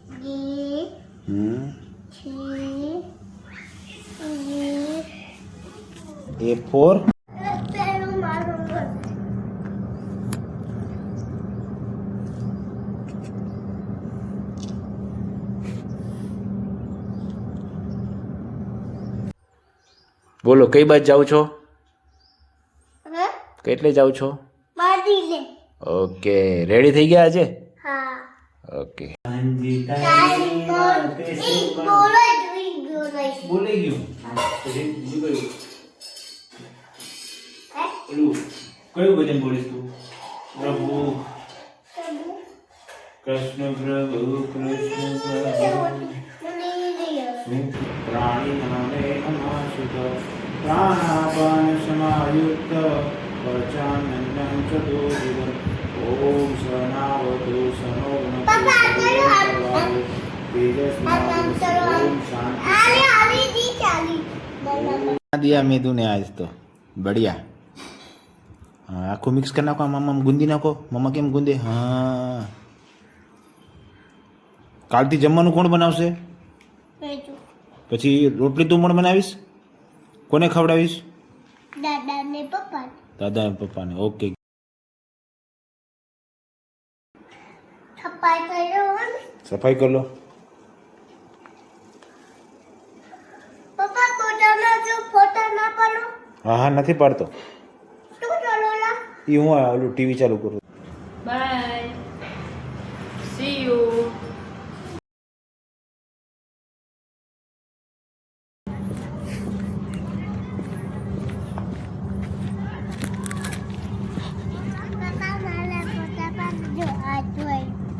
A for બોલો કઈ બાજુ જાવ છો? કેટલે જાવ છો? ઓકે રેડી થઈ ગયા આજે? ઓકે બોલાઈ ગયું કયું ભજન બોલીશ તું? પ્રભુ કૃષ્ણ પ્રભુ કૃષ્ણ પ્રભુ પ્રાણી નામે નમાશુત પ્રાણાપાન સમાયુક્ત પચાનંદં ચતુર્વિધ ઓમ સનાવતુ સનો दिया मेदू ने आज तो बढ़िया हाँ आखो मिक्स कर नाखो मम्मा गूंदी नाखो मम्मा केम गूंदे हाँ કાલથી જમવાનું કોણ બનાવશે? પછી રોટલી તું પણ બનાવીશ? કોને ખવડાવીશ? દાદા ને પપ્પાને ઓકે સફાઈ કરી લો હા હા નથી પાડતો એ હું ઓલું ટીવી ચાલુ કરું બાય સી યુ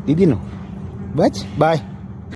દીદીનું બસ બાય